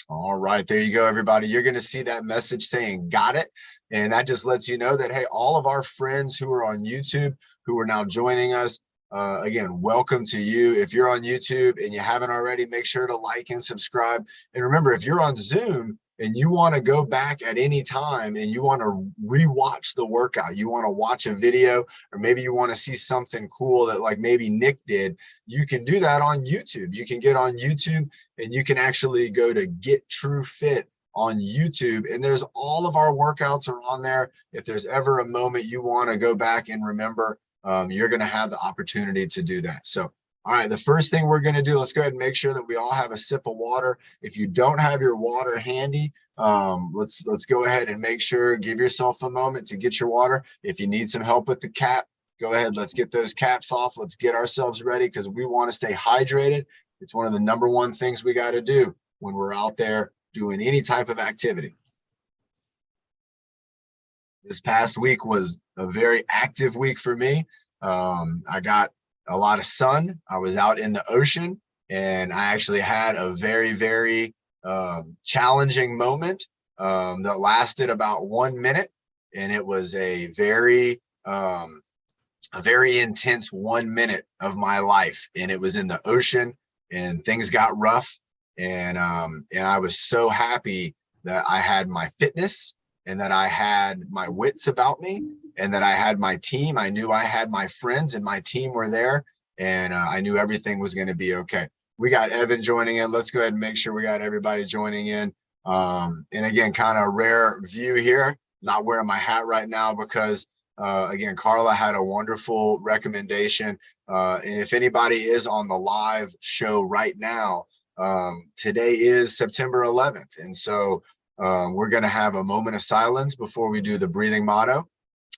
All right, there you go, everybody. You're going to see that message saying got it. And that just lets you know that, hey, all of our friends who are on YouTube, who are now joining us, again, welcome to you. If you're on YouTube and you haven't already, make sure to like and subscribe. And remember, if you're on Zoom and you want to go back at any time and you want to rewatch the workout, you want to watch a video, or maybe you want to see something cool that like maybe Nick did, you can do that on YouTube. You can get on YouTube and you can actually go to Get TruFit on YouTube, and there's all of our workouts are on there. If there's ever a moment you want to go back and remember, you're going to have the opportunity to do that. So, all right, the first thing we're going to do, let's go ahead and make sure that we all have a sip of water. If you don't have your water handy, let's go ahead and make sure, give yourself a moment to get your water. If you need some help with the cap, go ahead, let's get those caps off. Let's get ourselves ready because we want to stay hydrated. It's one of the number one things we got to do when we're out there doing any type of activity. This past week was a very active week for me. I got a lot of sun. I was out in the ocean, and I actually had a very, very challenging moment that lasted about 1 minute, and it was a very intense 1 minute of my life, and it was in the ocean, and things got rough. And I was so happy that I had my fitness and that I had my wits about me and that I had my team. I knew I had my friends and my team were there, and I knew everything was going to be okay. We got Evan joining in. Let's go ahead and make sure we got everybody joining in. And again, kind of a rare view here. Not wearing my hat right now because, again, Carla had a wonderful recommendation. And if anybody is on the live show right now, today is September 11th. And so we're going to have a moment of silence before we do the breathing motto,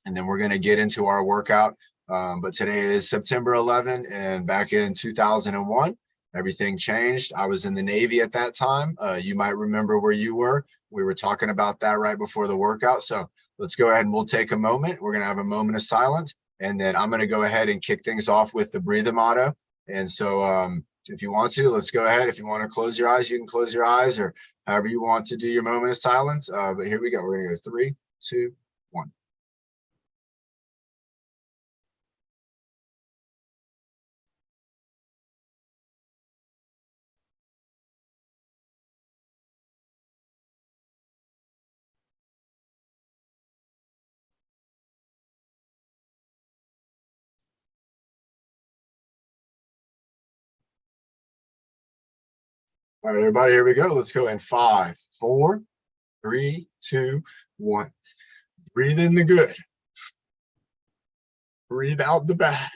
and then we're going to get into our workout. But today is September 11th, and back in 2001, everything changed. I was in the Navy at that time. You might remember where you were. We were talking about that right before the workout. So let's go ahead and we'll take a moment. We're going to have a moment of silence, and then I'm going to go ahead and kick things off with the breathing motto. And so, if you want to, let's go ahead. If you want to close your eyes, you can close your eyes, or however you want to do your moment of silence. But here we go. We're going to go 3, 2, 1. All right, everybody, here we go. Let's go in 5, 4, 3, 2, 1. Breathe in the good. Breathe out the bad.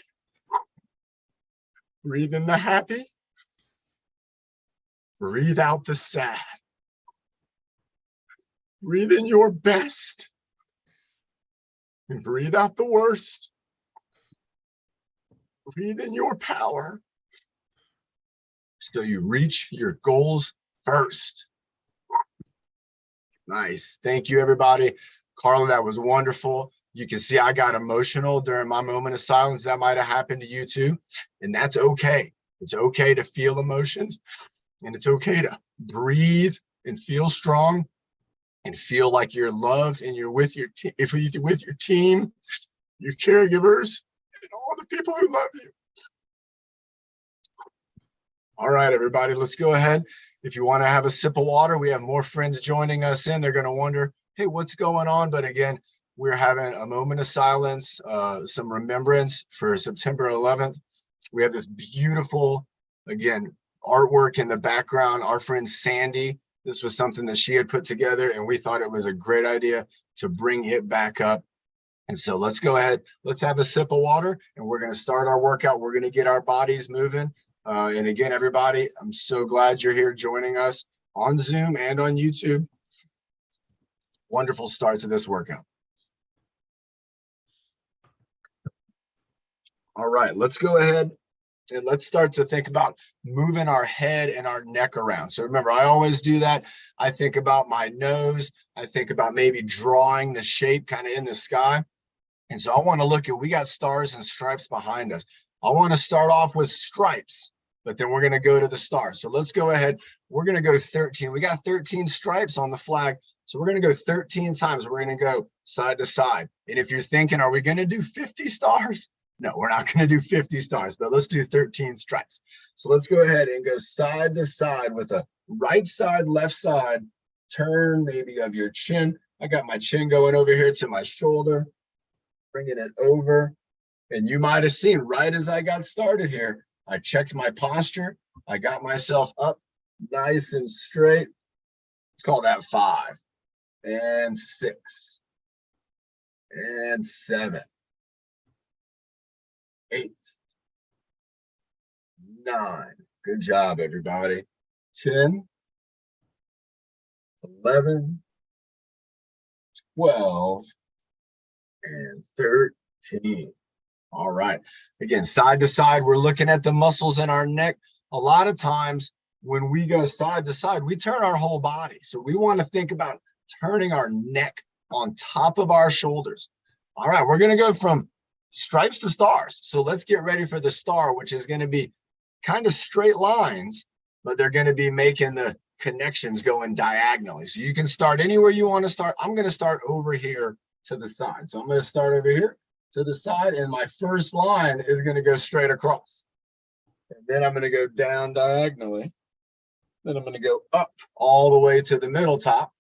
Breathe in the happy. Breathe out the sad. Breathe in your best. And breathe out the worst. Breathe in your power. So you reach your goals first. Nice. Thank you, everybody. Carla, that was wonderful. You can see I got emotional during my moment of silence. That might have happened to you too. And that's okay. It's okay to feel emotions, and it's okay to breathe and feel strong and feel like you're loved and you're with your team, your caregivers, and all the people who love you. All right, everybody, let's go ahead. If you want to have a sip of water, we have more friends joining us in. They're going to wonder, hey, what's going on? But again, we're having a moment of silence, some remembrance for September 11th. We have this beautiful, again, artwork in the background. Our friend Sandy, this was something that she had put together, and we thought it was a great idea to bring it back up. And so let's go ahead. Let's have a sip of water, and we're going to start our workout. We're going to get our bodies moving. And again, everybody, I'm so glad you're here joining us on Zoom and on YouTube. Wonderful start to this workout. All right, let's go ahead and let's start to think about moving our head and our neck around. So remember, I always do that. I think about my nose. I think about maybe drawing the shape kind of in the sky. And so I want to look at, we got stars and stripes behind us. I want to start off with stripes. but then we're going to go to the star. So let's go ahead. We're going to go 13. We got 13 stripes on the flag. So we're going to go 13 times. We're going to go side to side. And if you're thinking, are we going to do 50 stars? No, we're not going to do 50 stars, but let's do 13 stripes. So let's go ahead and go side to side with a right side, left side, turn maybe of your chin. I got my chin going over here to my shoulder, bringing it over. And you might have seen right as I got started here, I checked my posture. I got myself up nice and straight. Let's call that 5 and 6 and 7, 8, 9. Good job, everybody. 10, 11, 12, and 13. All right. Again, side to side, we're looking at the muscles in our neck. A lot of times when we go side to side, we turn our whole body. So we want to think about turning our neck on top of our shoulders. All right, we're going to go from stripes to stars. So let's get ready for the star, which is going to be kind of straight lines, but they're going to be making the connections going diagonally. So you can start anywhere you want to start. I'm going to start over here to the side. So I'm going to start over here to the side, and my first line is going to go straight across. And then I'm going to go down diagonally. Then I'm going to go up all the way to the middle top.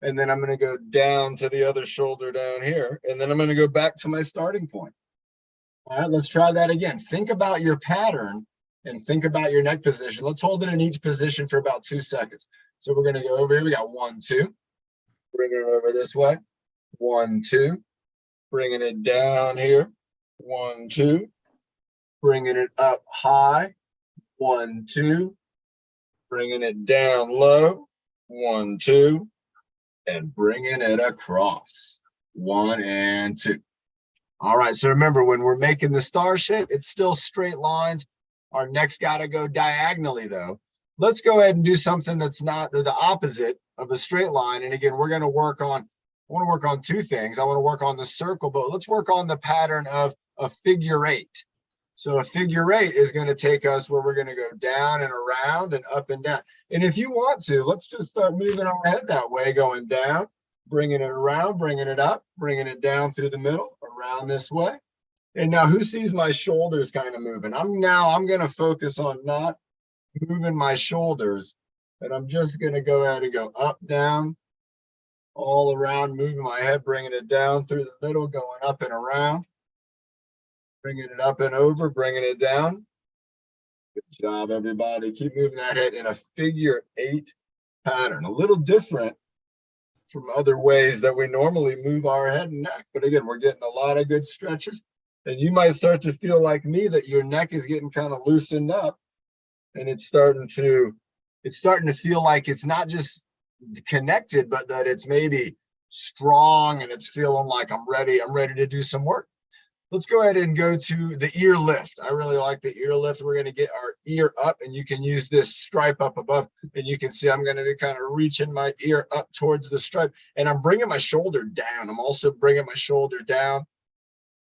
And then I'm going to go down to the other shoulder down here. And then I'm going to go back to my starting point. All right, let's try that again. Think about your pattern and think about your neck position. Let's hold it in each position for about 2 seconds. So we're going to go over here. We got 1, 2. Bringing it over this way. 1, 2. Bringing it down here. 1, 2. Bringing it up high. 1, 2. Bringing it down low. 1, 2. And bringing it across. 1 and 2. All right, so remember, when we're making the star shape, it's still straight lines. Our neck's got to go diagonally, though. Let's go ahead and do something that's not the opposite of a straight line. And again, we're going to work on, I want to work on 2 things. I want to work on the circle, but let's work on the pattern of a figure 8. So a figure 8 is going to take us where we're going to go down and around and up and down. And if you want to, let's just start moving our head that way, going down, bringing it around, bringing it up, bringing it down through the middle, around this way. And now who sees my shoulders kind of moving? I'm going to focus on not moving my shoulders, and I'm just going to go ahead and go up, down, all around, moving my head, bringing it down through the middle, going up and around, bringing it up and over, bringing it down. Good job, everybody. Keep moving that head in a figure 8 pattern, a little different from other ways that we normally move our head and neck. But again, we're getting a lot of good stretches. And you might start to feel like me that your neck is getting kind of loosened up, and it's starting to feel like it's not just connected, but that it's maybe strong and it's feeling like I'm ready to do some work. Let's go ahead and go to the ear lift. I really like the ear lift. We're going to get our ear up, and you can use this stripe up above, and you can see I'm going to be kind of reaching my ear up towards the stripe, and I'm bringing my shoulder down. I'm also bringing my shoulder down,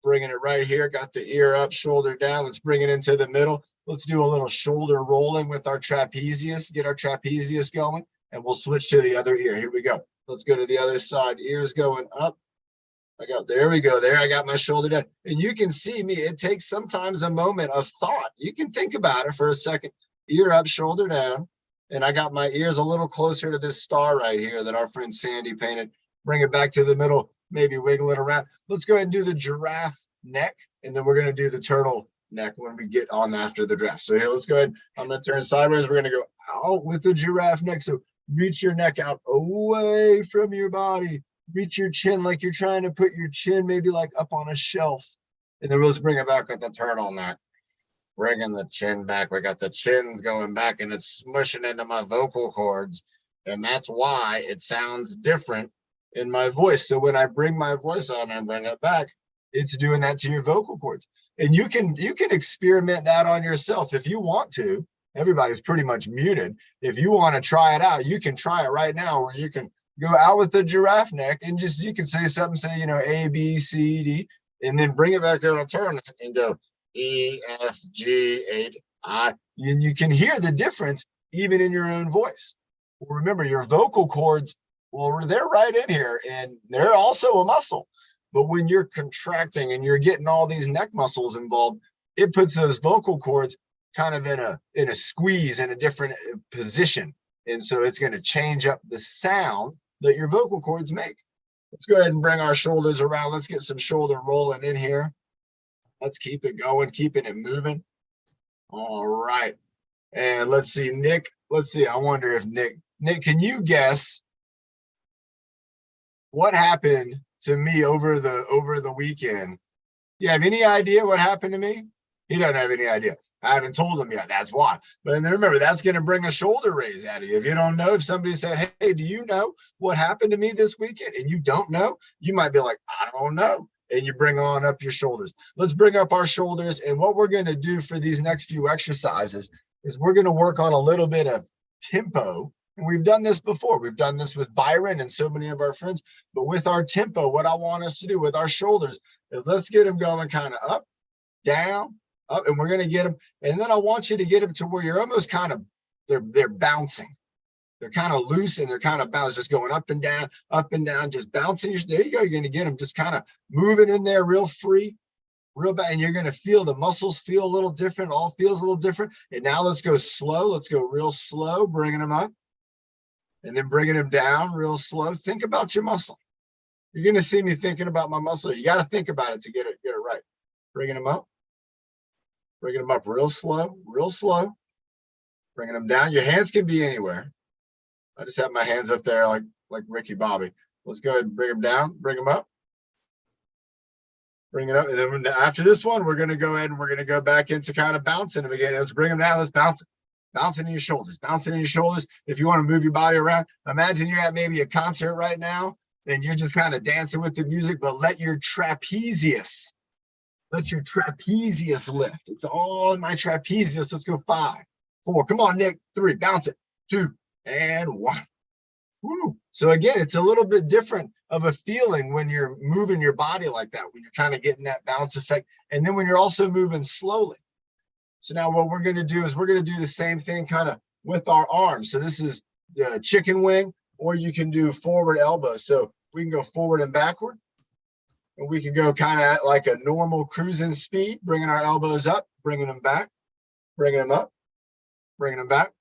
bringing it right here. Got the ear up, shoulder down. Let's bring it into the middle. Let's do a little shoulder rolling with our trapezius, get our trapezius going, and we'll switch to the other ear. Here we go. Let's go to the other side. Ears going up. There we go. There, I got my shoulder down. And you can see me. It takes sometimes a moment of thought. You can think about it for a second. Ear up, shoulder down. And I got my ears a little closer to this star right here that our friend Sandy painted. Bring it back to the middle, maybe wiggle it around. Let's go ahead and do the giraffe neck. And then we're going to do the turtle neck when we get on after the draft. So here, let's go ahead. I'm going to turn sideways. We're going to go out with the giraffe neck. So reach your neck out away from your body. Reach your chin like you're trying to put your chin maybe like up on a shelf. And then let's bring it back with the turtleneck. Bringing the chin back. We got the chin going back, and it's smushing into my vocal cords. And that's why it sounds different in my voice. So when I bring my voice on and bring it back, it's doing that to your vocal cords. And you can experiment that on yourself if you want to. Everybody's pretty much muted. If you want to try it out, you can try it right now, where you can go out with the giraffe neck and just, you can say something, say, A, B, C, D, and then bring it back on a turn and go E, F, G, H. And you can hear the difference even in your own voice. Well, remember, your vocal cords, well, they're right in here, and they're also a muscle. But when you're contracting and you're getting all these neck muscles involved, it puts those vocal cords kind of in a squeeze, in a different position. And so it's going to change up the sound that your vocal cords make. Let's go ahead and bring our shoulders around. Let's get some shoulder rolling in here. Let's keep it going, keeping it moving. All right. And let's see, Nick. Let's see. I wonder if Nick, can you guess what happened to me over the weekend? Do you have any idea what happened to me? He doesn't have any idea. I haven't told him yet. That's why. But then remember, that's going to bring a shoulder raise out of you. If you don't know, if somebody said, hey, do you know what happened to me this weekend? And you don't know, you might be like, I don't know. And you bring on up your shoulders. Let's bring up our shoulders. And what we're going to do for these next few exercises is we're going to work on a little bit of tempo. And we've done this before. We've done this with Byron and so many of our friends. But with our tempo, what I want us to do with our shoulders is let's get them going kind of up, down, up, and we're going to get them. And then I want you to get them to where you're almost kind of, they're bouncing. They're kind of loose and they're kind of bouncing, just going up and down, just bouncing. There you go. You're going to get them just kind of moving in there real free, real bad. And you're going to feel the muscles feel a little different. All feels a little different. And now let's go slow. Let's go real slow, bringing them up and then bringing them down real slow. Think about your muscle. You're going to see me thinking about my muscle. You got to think about it to get it right. Bringing them up. Bringing them up real slow, bringing them down. Your hands can be anywhere. I just have my hands up there like Ricky Bobby. Let's go ahead and bring them down, bring them up, bring it up. And then after this one, we're going to go ahead and we're going to go back into kind of bouncing them again. Let's bring them down. Let's bounce it. Bouncing in your shoulders, bouncing in your shoulders. If you want to move your body around, imagine you're at maybe a concert right now and you're just kind of dancing with the music, but let your trapezius lift. It's all in my trapezius. Let's go 5, 4. Come on, Nick. 3. Bounce it. 2 and 1. Woo. So again, it's a little bit different of a feeling when you're moving your body like that, when you're kind of getting that bounce effect. And then when you're also moving slowly. So now what we're going to do is we're going to do the same thing kind of with our arms. So this is the chicken wing, or you can do forward elbow. So we can go forward and backward. And we can go kind of like a normal cruising speed, bringing our elbows up, bringing them back, bringing them up, bringing them back.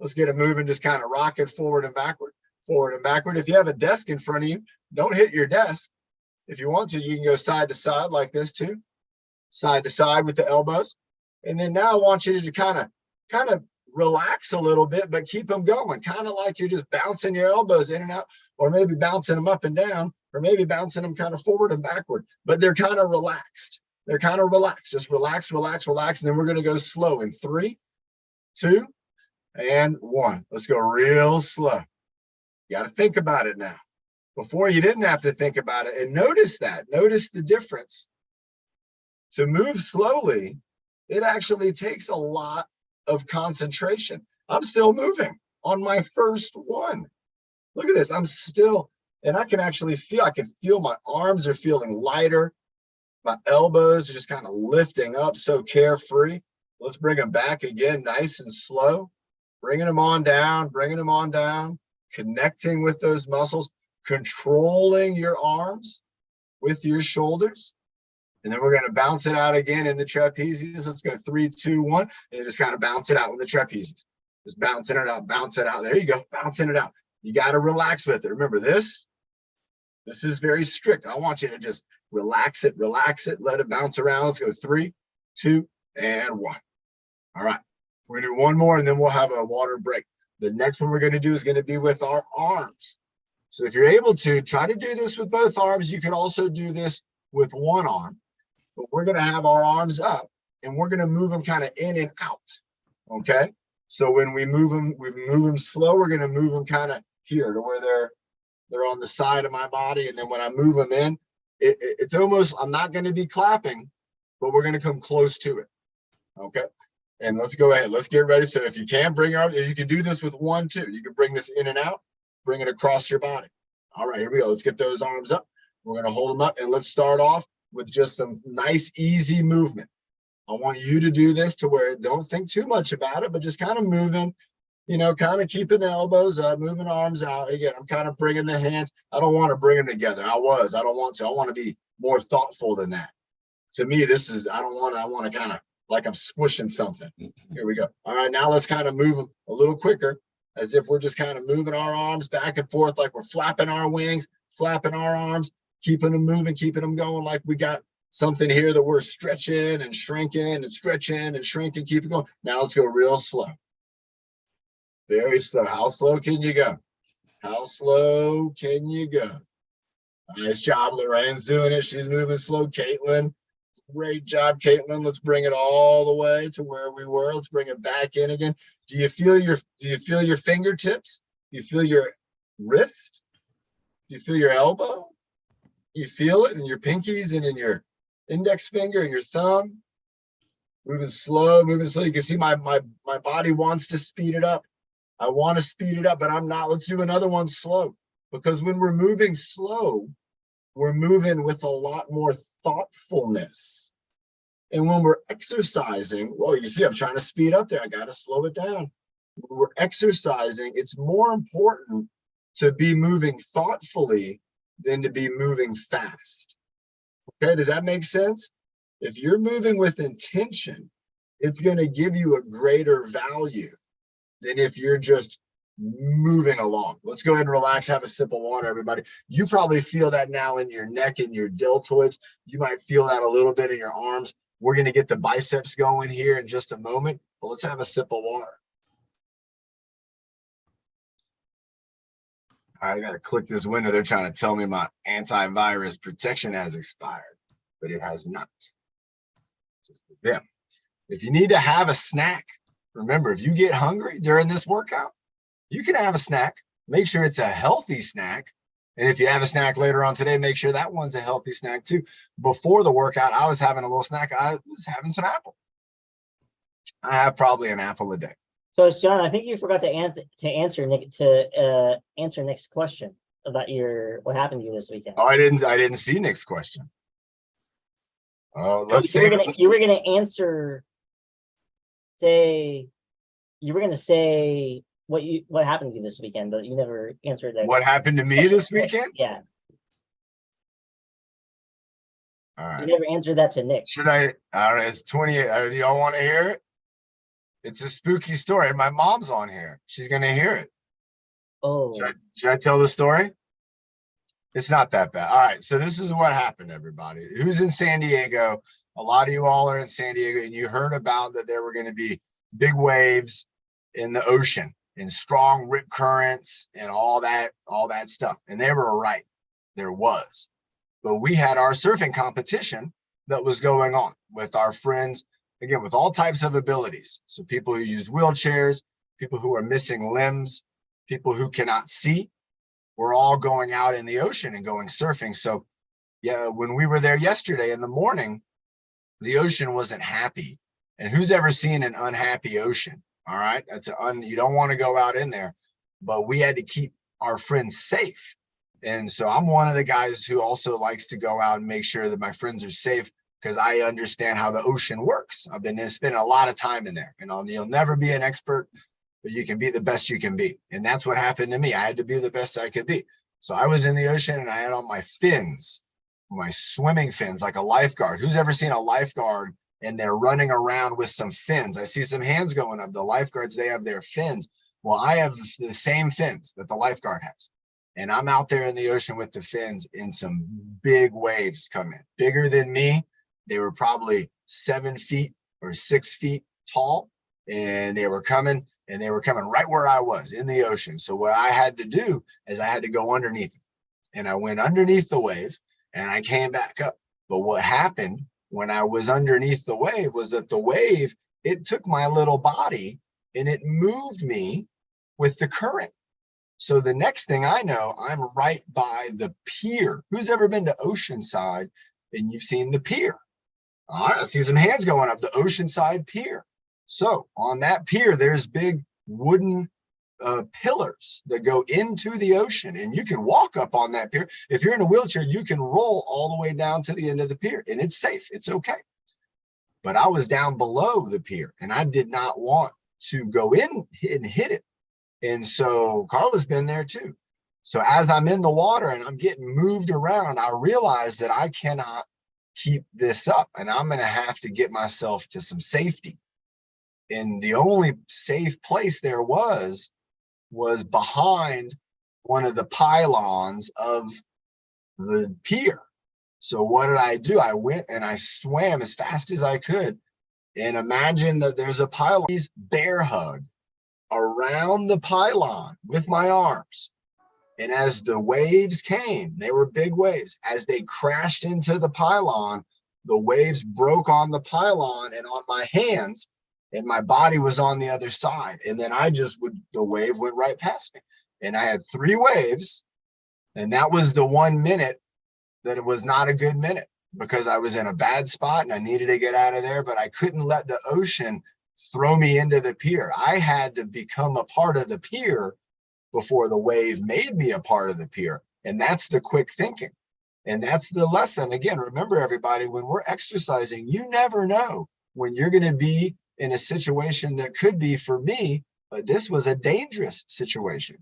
Let's get them moving, just kind of rocking forward and backward, forward and backward. If you have a desk in front of you, don't hit your desk. If you want to, you can go side to side like this too, side to side with the elbows. And then now I want you to kind of relax a little bit, but keep them going, kind of like you're just bouncing your elbows in and out, or maybe bouncing them up and down, or maybe bouncing them kind of forward and backward, but they're kind of relaxed. They're kind of relaxed. Just relax, relax, relax. And then we're going to go slow in 3, 2, and 1. Let's go real slow. You got to think about it now. Before you didn't have to think about it. And notice that. Notice the difference. To move slowly, it actually takes a lot of concentration. I'm still moving on my first one. Look at this. I'm still, and I can actually feel, my arms are feeling lighter. My elbows are just kind of lifting up, so carefree. Let's bring them back again, nice and slow. Bringing them on down, connecting with those muscles, controlling your arms with your shoulders. And then we're going to bounce it out again in the trapezius. Let's go 3, 2, 1, and just kind of bounce it out with the trapezius. Just bouncing it out, bounce it out. There you go, bouncing it out. You got to relax with it. Remember this is very strict. I want you to just relax it, let it bounce around. Let's go 3, 2, and 1. All right, we're going to do one more and then we'll have a water break. The next one we're going to do is going to be with our arms. So if you're able to, try to do this with both arms. You could also do this with one arm. But we're going to have our arms up and we're going to move them kind of in and out. Okay. So when we move them slow, we're going to move them kind of here to where they're on the side of my body. And then when I move them in, it's almost, I'm not going to be clapping, but we're going to come close to it. Okay. And let's go ahead. Let's get ready. So if you can bring your arm, you can do this with 1, 2. You can bring this in and out, bring it across your body. All right, here we go. Let's get those arms up. We're going to hold them up and let's start off with just some nice, easy movement. I want you to do this to where don't think too much about it, but just kind of moving, kind of keeping the elbows up, moving arms out. Again, I'm kind of bringing the hands. I don't want to bring them together. I don't want to. I want to be more thoughtful than that. To me, this is, I want to kind of like I'm squishing something. Here we go. All right, now let's kind of move them a little quicker, as if we're just kind of moving our arms back and forth, like we're flapping our wings, flapping our arms, keeping them moving, keeping them going, like we got something here that we're stretching and shrinking and stretching and shrinking, keep it going. Now let's go real slow. Very slow. How slow can you go? How slow can you go? Nice job. Lorraine's doing it. She's moving slow. Caitlin, great job, Caitlin. Let's bring it all the way to where we were. Let's bring it back in again. Do you feel your fingertips? Do you feel your wrist? Do you feel your elbow? You feel it in your pinkies and in your index finger and your thumb? Moving slow, moving slow. You can see my body wants to speed it up. I want to speed it up, but I'm not. Let's do another one slow, because when we're moving slow, we're moving with a lot more thoughtfulness. And when we're exercising, well, you see, I'm trying to speed up there. I got to slow it down. When we're exercising, it's more important to be moving thoughtfully than to be moving fast. Okay, does that make sense? If you're moving with intention, it's going to give you a greater value than if you're just moving along. Let's go ahead and relax, have a sip of water, everybody. You probably feel that now in your neck and your deltoids. You might feel that a little bit in your arms. We're going to get the biceps going here in just a moment, but let's have a sip of water. All right, I got to click this window. They're trying to tell me my antivirus protection has expired, but it has not. Just for them. If you need to have a snack, remember, if you get hungry during this workout, you can have a snack. Make sure it's a healthy snack. And if you have a snack later on today, make sure that one's a healthy snack too. Before the workout, I was having a little snack. I was having some apple. I have probably an apple a day. So, John, I think you forgot to answer Nick's question about what happened to you this weekend. Oh, I didn't see Nick's question. Oh, let's see. You were gonna answer. You were gonna say what happened to you this weekend, but you never answered that. What happened to me this weekend? Yeah. All right. You never answered that to Nick. Should I? I don't know. It's 28. Do y'all want to hear it? It's a spooky story. My mom's on here. She's gonna hear it. Oh. Should I tell the story? It's not that bad. All right. So this is what happened, everybody. Who's in San Diego? A lot of you all are in San Diego, and you heard about that there were going to be big waves in the ocean and strong rip currents and all that stuff. And they were right. There was. But we had our surfing competition that was going on with our friends, again, with all types of abilities. So people who use wheelchairs, people who are missing limbs, people who cannot see, we're all going out in the ocean and going surfing. So yeah, when we were there yesterday in the morning, the ocean wasn't happy. And who's ever seen an unhappy ocean? All right, you don't want to go out in there, but we had to keep our friends safe. And so I'm one of the guys who also likes to go out and make sure that my friends are safe, because I understand how the ocean works. I've been spending a lot of time in there. You'll never be an expert, but you can be the best you can be. And that's what happened to me. I had to be the best I could be. So I was in the ocean and I had on my fins, my swimming fins, like a lifeguard. Who's ever seen a lifeguard and they're running around with some fins? I see some hands going up. The lifeguards, they have their fins. Well, I have the same fins that the lifeguard has. And I'm out there in the ocean with the fins, and some big waves come in, bigger than me. They were probably 7 feet or 6 feet tall, and they were coming right where I was in the ocean. So what I had to do is I had to go underneath it. And I went underneath the wave and I came back up. But what happened when I was underneath the wave was that the wave, it took my little body and it moved me with the current. So the next thing I know, I'm right by the pier. Who's ever been to Oceanside and you've seen the pier? All right, I see some hands going up, the Oceanside Pier. So on that pier, there's big wooden pillars that go into the ocean, and you can walk up on that pier. If you're in a wheelchair, you can roll all the way down to the end of the pier, and it's safe. It's okay. but I was down below the pier and I did not want to go in and hit it. And so Carla's been there too. So as I'm in the water and I'm getting moved around, I realize that I cannot keep this up and I'm going to have to get myself to some safety. And the only safe place there was behind one of the pylons of the pier. So what did I do? I went and I swam as fast as I could. And imagine that there's a pylon, bear hug around the pylon with my arms. And as the waves came, they were big waves. As they crashed into the pylon, the waves broke on the pylon and on my hands, and my body was on the other side. And then the wave went right past me. And I had 3 waves, and that was the 1 minute that it was not a good minute because I was in a bad spot and I needed to get out of there, but I couldn't let the ocean throw me into the pier. I had to become a part of the pier before the wave made me a part of the pier. And that's the quick thinking. And that's the lesson. Again, remember everybody, when we're exercising, you never know when you're going to be in a situation that could be, for me, this was a dangerous situation.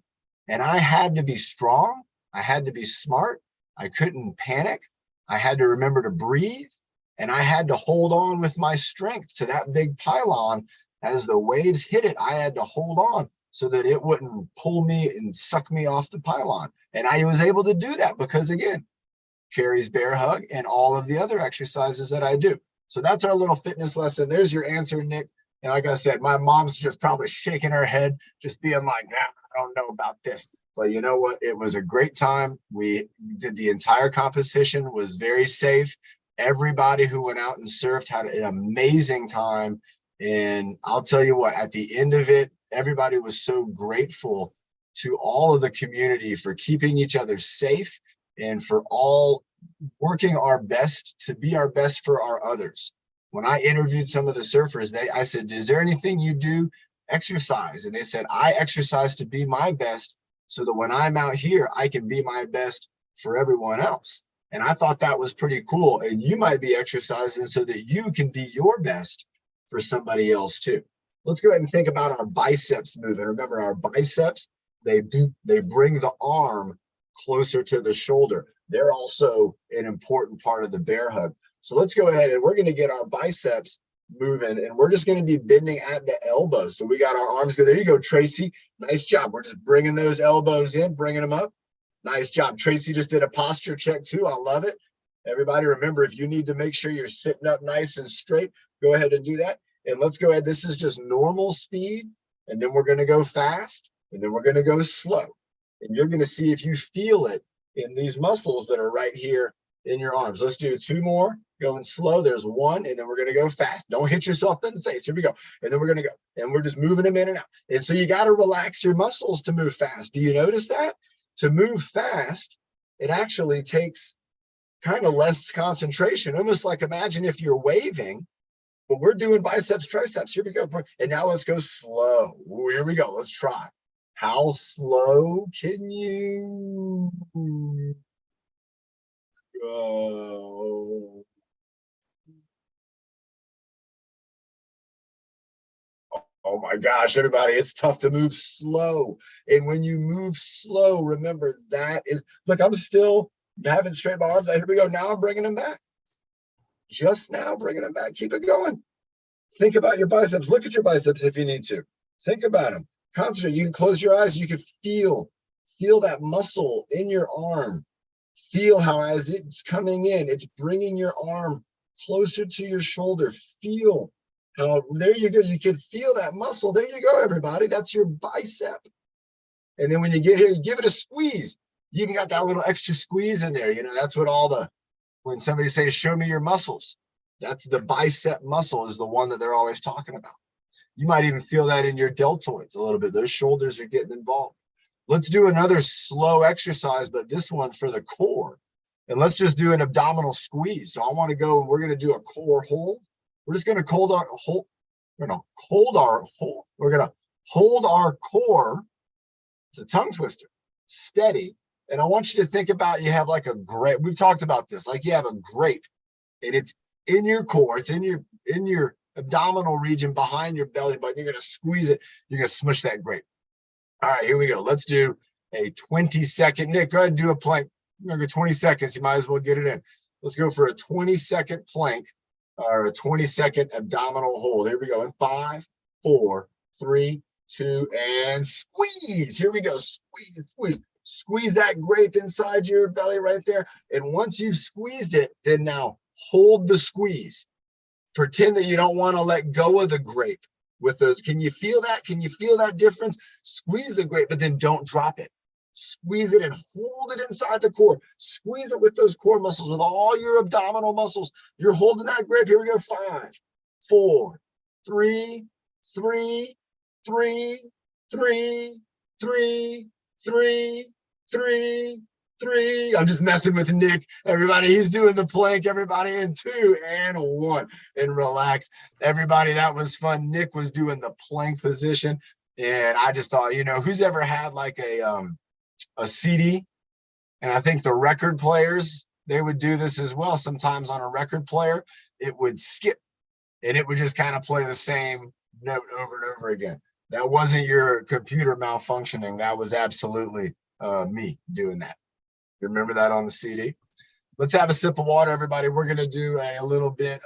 And I had to be strong. I had to be smart. I couldn't panic. I had to remember to breathe. And I had to hold on with my strength to that big pylon. As the waves hit it, I had to hold on so that it wouldn't pull me and suck me off the pylon. And I was able to do that because, again, Carrie's bear hug and all of the other exercises that I do. So that's our little fitness lesson. There's your answer, Nick. And like I said, my mom's just probably shaking her head, just being like, nah, I don't know about this. But you know what? It was a great time. We did the entire competition, was very safe. Everybody who went out and surfed had an amazing time. And I'll tell you what, at the end of it, everybody was so grateful to all of the community for keeping each other safe and for all working our best to be our best for our others. When I interviewed some of the surfers, I said, is there anything you do? Exercise. And they said, I exercise to be my best so that when I'm out here, I can be my best for everyone else. And I thought that was pretty cool. And you might be exercising so that you can be your best for somebody else too. Let's go ahead and think about our biceps movement. Remember, our biceps, they bring the arm closer to the shoulder. They're also an important part of the bear hug. So let's go ahead and we're going to get our biceps moving, and we're just going to be bending at the elbows. So we got our arms go. There you go, Tracy. Nice job. We're just bringing those elbows in, bringing them up. Nice job. Tracy just did a posture check too. I love it. Everybody, remember, if you need to make sure you're sitting up nice and straight, go ahead and do that. And let's go ahead. This is just normal speed. And then we're going to go fast. And then we're going to go slow. And you're going to see if you feel it in these muscles that are right here in your arms. Let's do 2 more. Going slow. There's 1. And then we're going to go fast. Don't hit yourself in the face. Here we go. And then we're going to go. And we're just moving them in and out. And so you got to relax your muscles to move fast. Do you notice that? To move fast, it actually takes kind of less concentration. Almost like imagine if you're waving, but we're doing biceps, triceps. Here we go. And now let's go slow. Ooh, here we go. Let's try. How slow can you go? Oh my gosh, everybody, it's tough to move slow. And when you move slow, remember that is, look, I'm still having straight my arms out. Here we go. Now I'm bringing them back. Just now bringing them back. Keep it going. Think about your biceps. Look at your biceps if you need to. Think about them. Concentrate. You can close your eyes. You can feel that muscle in your arm. Feel how as it's coming in, it's bringing your arm closer to your shoulder. Feel how, there you go. You can feel that muscle. There you go, everybody. That's your bicep. And then when you get here, you give it a squeeze. You even got that little extra squeeze in there. You know, that's what when somebody says, show me your muscles, that's the bicep muscle is the one that they're always talking about. You might even feel that in your deltoids a little bit. Those shoulders are getting involved. Let's do another slow exercise, but this one for the core. And let's just do an abdominal squeeze. So I want to go and we're going to do a core hold. We're just going to hold our core. It's a tongue twister, steady. And I want you to think about, you have like a grape. We've talked about this, like you have a grape and it's in your core. It's in your abdominal region behind your belly button. You're going to squeeze it. You're going to smush that grape. All right, here we go. Let's do a 20-second. Nick, go ahead and do a plank. You're going to go 20 seconds. You might as well get it in. Let's go for a 20-second plank or a 20-second abdominal hold. Here we go. In 5, 4, 3, 2, and squeeze. Here we go. Squeeze, squeeze. Squeeze that grape inside your belly right there. And once you've squeezed it, then now hold the squeeze. Pretend that you don't want to let go of the grape with those. Can you feel that? Can you feel that difference? Squeeze the grape, but then don't drop it. Squeeze it and hold it inside the core. Squeeze it with those core muscles, with all your abdominal muscles. You're holding that grape. Here we go. 5, 4, 3, 3, 3, 3, 3, 3, 3, 3. I'm just messing with Nick. Everybody, he's doing the plank. Everybody, in 2 and 1, and relax. Everybody, that was fun. Nick was doing the plank position, and I just thought, who's ever had like a CD? And I think the record players, they would do this as well. Sometimes on a record player, it would skip, and it would just kind of play the same note over and over again. That wasn't your computer malfunctioning. That was absolutely me doing that. You remember that on the CD? Let's have a sip of water, everybody. We're going to do a little bit.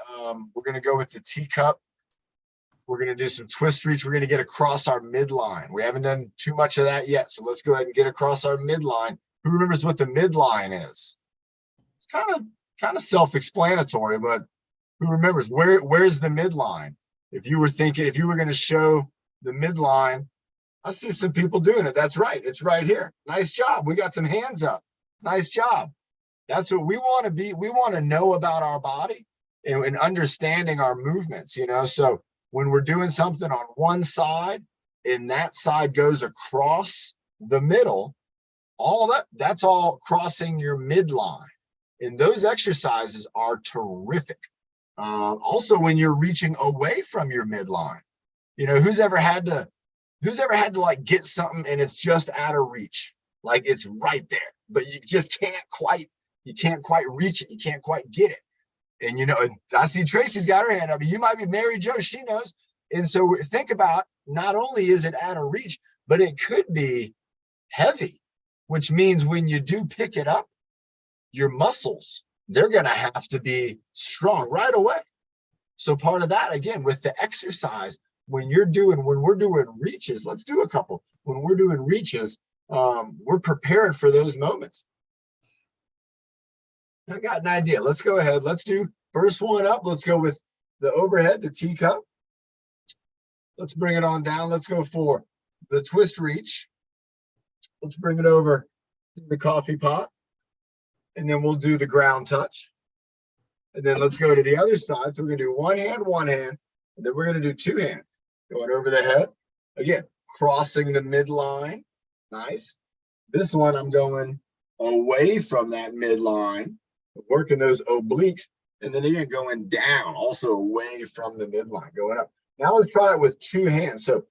We're going to go with the teacup. We're going to do some twist reach. We're going to get across our midline. We haven't done too much of that yet. So let's go ahead and get across our midline. Who remembers what the midline is? It's kind of self-explanatory, but who remembers where's the midline? If you were going to show the midline, I see some people doing it. That's right. It's right here. Nice job. We got some hands up. Nice job. That's what we want to be. We want to know about our body and understanding our movements, So when we're doing something on one side and that side goes across the middle, that's all crossing your midline. And those exercises are terrific. Also, when you're reaching away from your midline, who's ever had to like get something and it's just out of reach, like it's right there, but you just can't quite reach it. You can't quite get it. And, I see Tracy's got her hand up. You might be Mary Jo, she knows. And so think about, not only is it out of reach, but it could be heavy, which means when you do pick it up, your muscles, they're going to have to be strong right away. So part of that, again, with the exercise, when we're doing reaches, let's do a couple. When we're doing reaches, we're prepared for those moments. I got an idea. Let's go ahead. Let's do first one up. Let's go with the overhead, the teacup. Let's bring it on down. Let's go for the twist reach. Let's bring it over to the coffee pot. And then we'll do the ground touch. And then let's go to the other side. So we're going to do one hand, and then we're going to do 2 hand. Going over the head. Again, crossing the midline. Nice. This one, I'm going away from that midline, working those obliques, and then again, going down, also away from the midline, going up. Now let's try it with 2 hands. So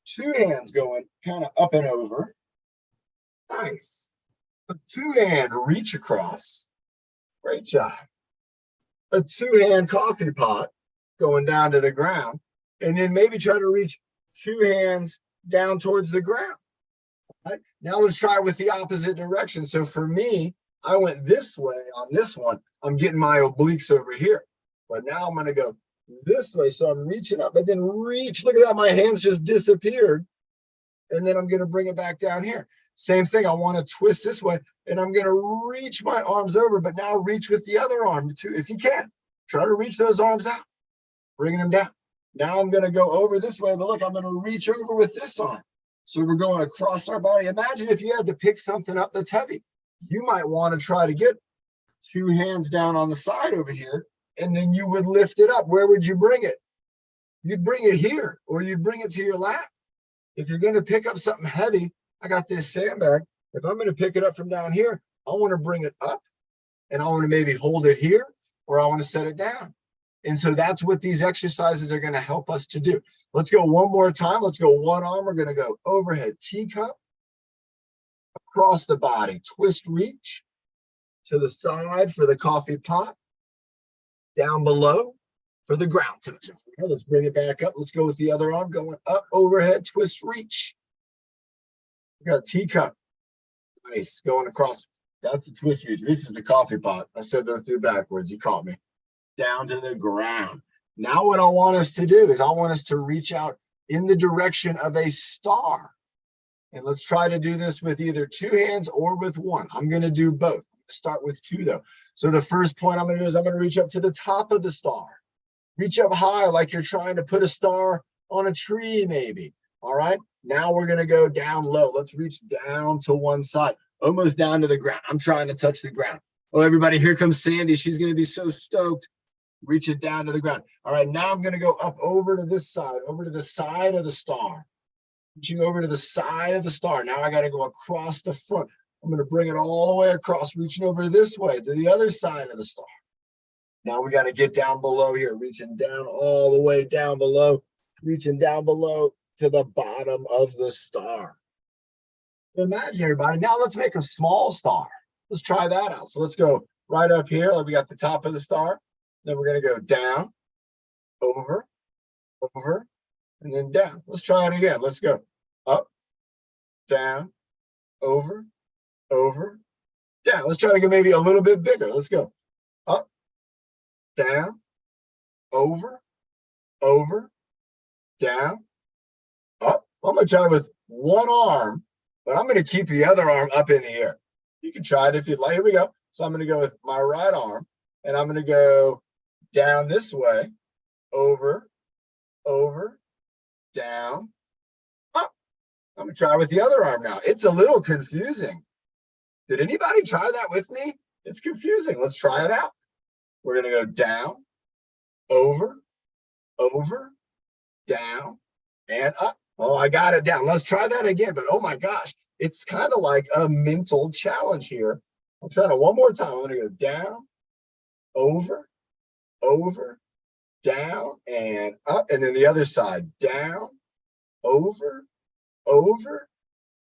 2 hands going kind of up and over. Nice. A 2-hand reach across. Great job. A 2-hand coffee pot going down to the ground. And then maybe try to reach 2 hands down towards the ground. Right? Now let's try with the opposite direction. So for me, I went this way on this one. I'm getting my obliques over here. But now I'm going to go this way. So I'm reaching up and then reach. Look at that. My hands just disappeared. And then I'm going to bring it back down here. Same thing. I want to twist this way. And I'm going to reach my arms over. But now reach with the other arm too. If you can, try to reach those arms out. Bringing them down. Now I'm going to go over this way. But look, I'm going to reach over with this arm. So we're going across our body. Imagine if you had to pick something up that's heavy. You might want to try to get 2 hands down on the side over here, and then you would lift it up. Where would you bring it? You'd bring it here, or you'd bring it to your lap. If you're going to pick up something heavy, I got this sandbag. If I'm going to pick it up from down here, I want to bring it up, and I want to maybe hold it here, or I want to set it down. And so that's what these exercises are going to help us to do. Let's go one more time. Let's go one arm. We're going to go overhead teacup, across the body, twist reach to the side for the coffee pot, down below for the ground touch. Let's bring it back up. Let's go with the other arm, going up, overhead, twist, reach. We got a teacup. Nice, going across. That's the twist reach. This is the coffee pot. I said that through backwards. You caught me. Down to the ground. Now what I want us to do is I want us to reach out in the direction of a star. And let's try to do this with either two hands or with one. I'm going to do both. Start with two though. So the first point I'm going to do is I'm going to reach up to the top of the star. Reach up high like you're trying to put a star on a tree maybe. All right. Now we're going to go down low. Let's reach down to one side, almost down to the ground. I'm trying to touch the ground. Oh, everybody, here comes Sandy. She's going to be so stoked. Reach it down to the ground. All right. Now I'm going to go up over to this side, over to the side of the star. Reaching over to the side of the star. Now I got to go across the front. I'm going to bring it all the way across, reaching over this way to the other side of the star. Now we got to get down below here, reaching down all the way down below, reaching down below to the bottom of the star. Imagine everybody. Now let's make a small star. Let's try that out. So let's go right up here. Like we got the top of the star. Then we're going to go down, over, and then down. Let's try it again. Let's go up, down, over, down. Let's try to go maybe a little bit bigger. Let's go up, down, over, down, up. I'm going to try with one arm, but I'm going to keep the other arm up in the air. You can try it if you'd like. Here we go. So I'm going to go with my right arm, and I'm going to go down this way, over, down, up. I'm going to try with the other arm now. It's a little confusing. Did anybody try that with me? It's confusing. Let's try it out. We're going to go down, over, down, and up. Oh, I got it down. Let's try that again. But oh my gosh, it's kind of like a mental challenge here. I'm trying it one more time. I'm going to go down, over, down, and up. And then the other side, down, over,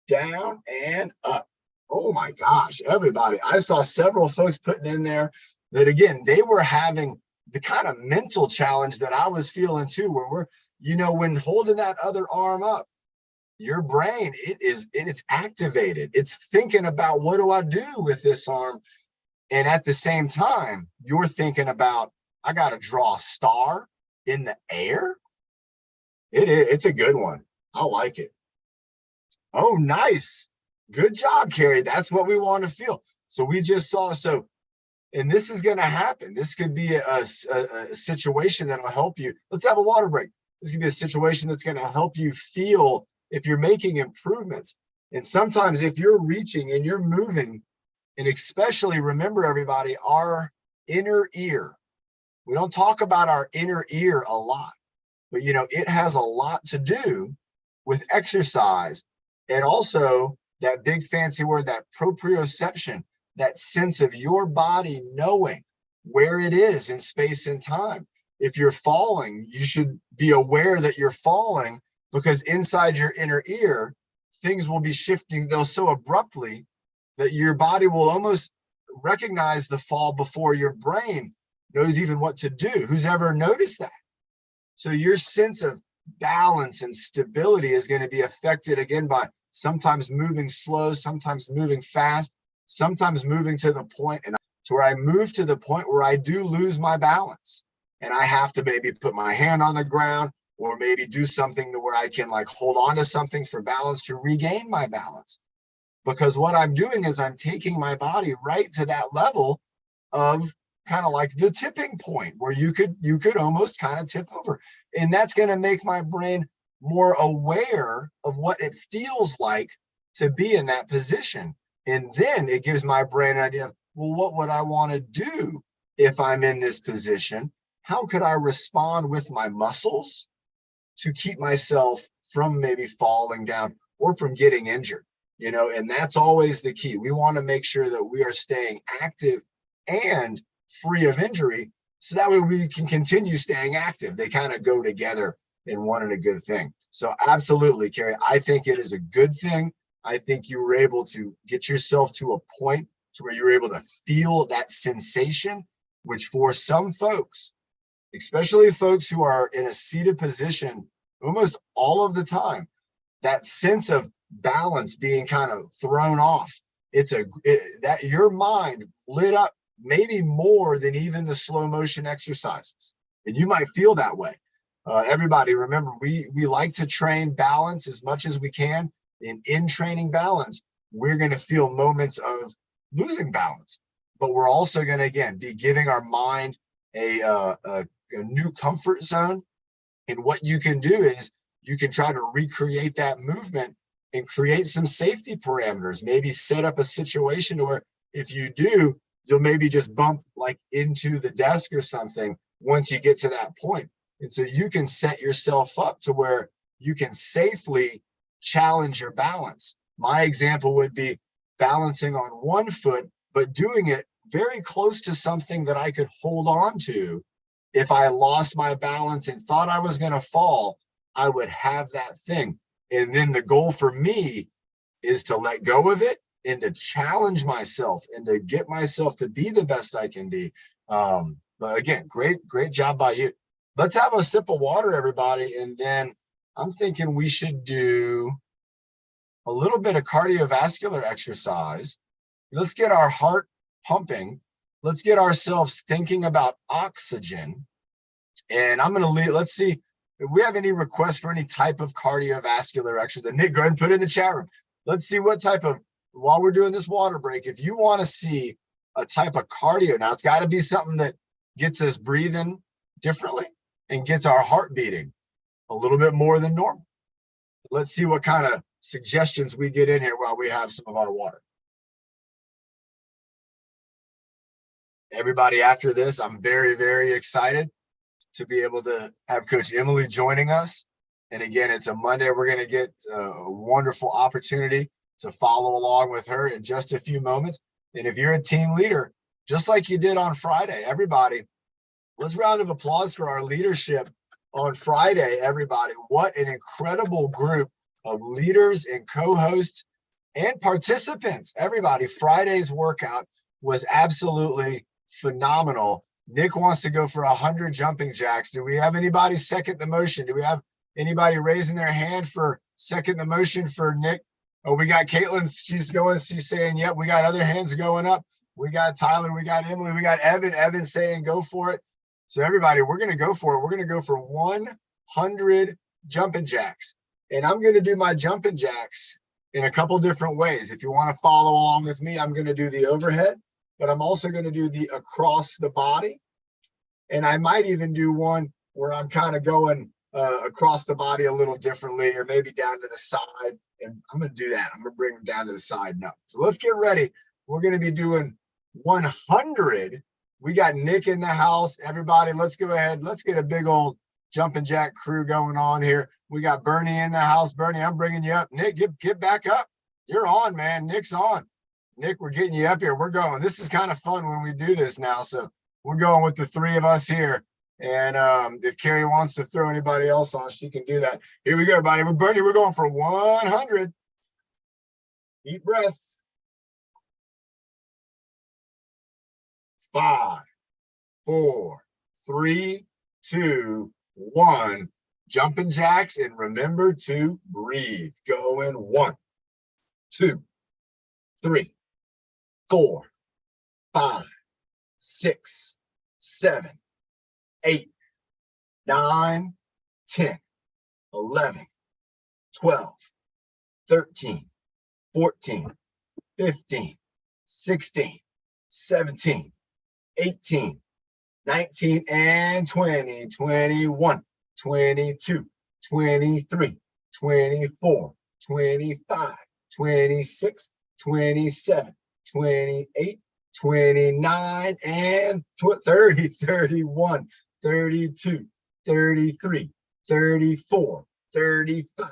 down, and up. Oh my gosh, everybody. I saw several folks putting in there that, again, they were having the kind of mental challenge that I was feeling too, where we're, you know, when holding that other arm up, your brain, it's activated. It's thinking about, what do I do with this arm? And at the same time, you're thinking about, I got to draw a star in the air. It's a good one. I like it. Oh, nice. Good job, Carrie. That's what we want to feel. So we just saw, and this is going to happen. This could be a situation that'll help you. Let's have a water break. This could be a situation that's going to help you feel if you're making improvements. And sometimes if you're reaching and you're moving, and especially remember everybody, our inner ear. We don't talk about our inner ear a lot, but you know, it has a lot to do with exercise, and also that big fancy word, that proprioception, that sense of your body knowing where it is in space and time. If you're falling, you should be aware that you're falling, because inside your inner ear, things will be shifting so abruptly that your body will almost recognize the fall before your brain knows even what to do. Who's ever noticed that? So your sense of balance and stability is going to be affected again by sometimes moving slow, sometimes moving fast, sometimes moving to the point, and to where I move to the point where I do lose my balance. And I have to maybe put my hand on the ground, or maybe do something to where I can like hold on to something for balance to regain my balance. Because what I'm doing is I'm taking my body right to that level of kind of like the tipping point where you could almost kind of tip over. And that's going to make my brain more aware of what it feels like to be in that position. And then it gives my brain an idea of, well, what would I want to do if I'm in this position? How could I respond with my muscles to keep myself from maybe falling down or from getting injured? You know, and that's always the key. We want to make sure that we are staying active and free of injury, so that way we can continue staying active. They kind of go together in one and a good thing. So absolutely, Carrie, I think it is a good thing. I think you were able to get yourself to a point to where you were able to feel that sensation which for some folks, especially folks who are in a seated position almost all of the time, that sense of balance being kind of thrown off, that your mind lit up maybe more than even the slow motion exercises. And you might feel that way. Everybody, remember, we like to train balance as much as we can. And in training balance, we're going to feel moments of losing balance. But we're also going to, again, be giving our mind a new comfort zone. And what you can do is you can try to recreate that movement and create some safety parameters. Maybe set up a situation where if you do, you'll maybe just bump like into the desk or something once you get to that point. And so you can set yourself up to where you can safely challenge your balance. My example would be balancing on one foot, but doing it very close to something that I could hold on to. If I lost my balance and thought I was going to fall, I would have that thing. And then the goal for me is to let go of it and to challenge myself and to get myself to be the best I can be. But again, great job by you. Let's have a sip of water, everybody. And then I'm thinking we should do a little bit of cardiovascular exercise. Let's get our heart pumping. Let's get ourselves thinking about oxygen. And I'm going to leave, let's see if we have any requests for any type of cardiovascular exercise. Nick, go ahead and put it in the chat room. Let's see what type of, while we're doing this water break, if you want to see a type of cardio, now it's got to be something that gets us breathing differently and gets our heart beating a little bit more than normal. Let's see what kind of suggestions we get in here while we have some of our water. Everybody, after this, I'm very, very excited to be able to have Coach Emily joining us. And again, it's a Monday. We're going to get a wonderful opportunity to follow along with her in just a few moments. And if you're a team leader, just like you did on Friday, everybody, let's round of applause for our leadership on Friday, everybody. What an incredible group of leaders and co-hosts and participants. Everybody, Friday's workout was absolutely phenomenal. Nick wants to go for 100 jumping jacks. Do we have anybody second the motion? Do we have anybody raising their hand for second the motion for Nick? Oh, we got Caitlin. She's saying, yep. We got other hands going up. We got Tyler. We got Emily. We got Evan. Evan saying, go for it. So everybody, we're going to go for it. We're going to go for 100 jumping jacks. And I'm going to do my jumping jacks in a couple different ways. If you want to follow along with me, I'm going to do the overhead, but I'm also going to do the across the body. And I might even do one where I'm kind of going across the body a little differently, or maybe down to the side. And I'm going to do that. I'm going to bring them down to the side now. So let's get ready. We're going to be doing 100. We got Nick in the house. Everybody, let's go ahead. Let's get a big old jumping jack crew going on here. We got Bernie in the house. Bernie, I'm bringing you up. Nick, get back up. You're on, man. Nick's on. Nick, we're getting you up here. We're going. This is kind of fun when we do this now. So we're going with the three of us here. And if Carrie wants to throw anybody else on, she can do that. Here we go, everybody. With Bernie, we're going for 100. Deep breath. 5, 4, 3, 2, 1. Jumping jacks, and remember to breathe. Going 1, 2, 3, 4, 5, 6, 7, 8, 9, 10, 11, 12, 13, 14, 15, 16, 17, 18, 19, and 20, 21, 22, 23, 24, 25, 26, 27, 28, 29, and 30, 31, 32, 33, 34, 35,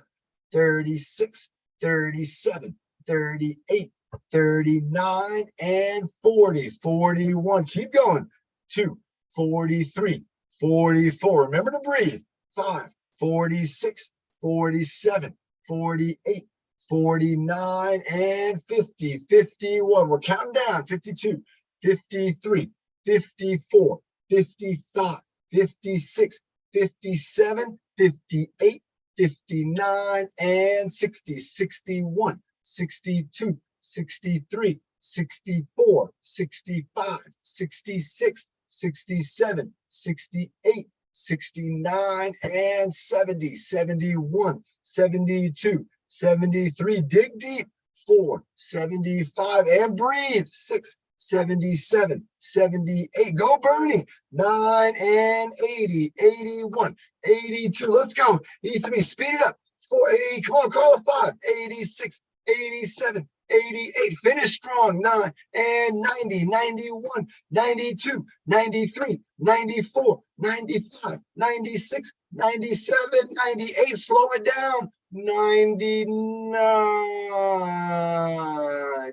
36, 37, 38, 39, and 40, 41. Keep going. 2, 43, 44. Remember to breathe. 5, 46, 47, 48, 49, and 50, 51. We're counting down. 52, 53, 54, 55, 56, 57, 58, 59, and 60, 61, 62, 63, 64, 65, 66, 67, 68, 69, and 70, 71, 72, 73. Dig deep. 4, 75, and breathe. 6, 77, 78. Go, Bernie. 9 and 80, 81, 82. Let's go. E3, speed it up. 480. Come on, Carla. 5, 86, 87, 88. Finish strong. 9 and 90, 91, 92, 93, 94, 95, 96, 97, 98. Slow it down. 99.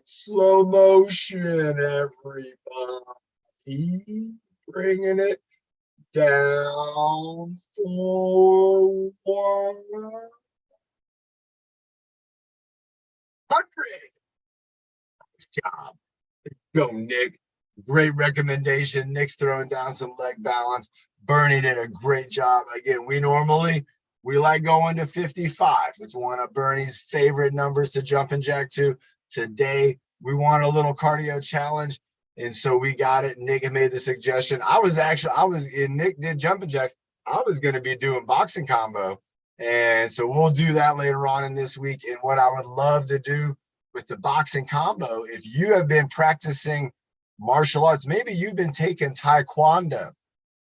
Slow motion, everybody. Bringing it down forward. 100. Nice job. Go, Nick. Great recommendation. Nick's throwing down some leg balance. Bernie did a great job. Again, we like going to 55. It's one of Bernie's favorite numbers to jump and jack to. Today, we want a little cardio challenge. And so we got it. Nick had made the suggestion. Nick did jumping jacks. I was going to be doing boxing combo. And so we'll do that later on in this week. And what I would love to do with the boxing combo, if you have been practicing martial arts, maybe you've been taking Taekwondo.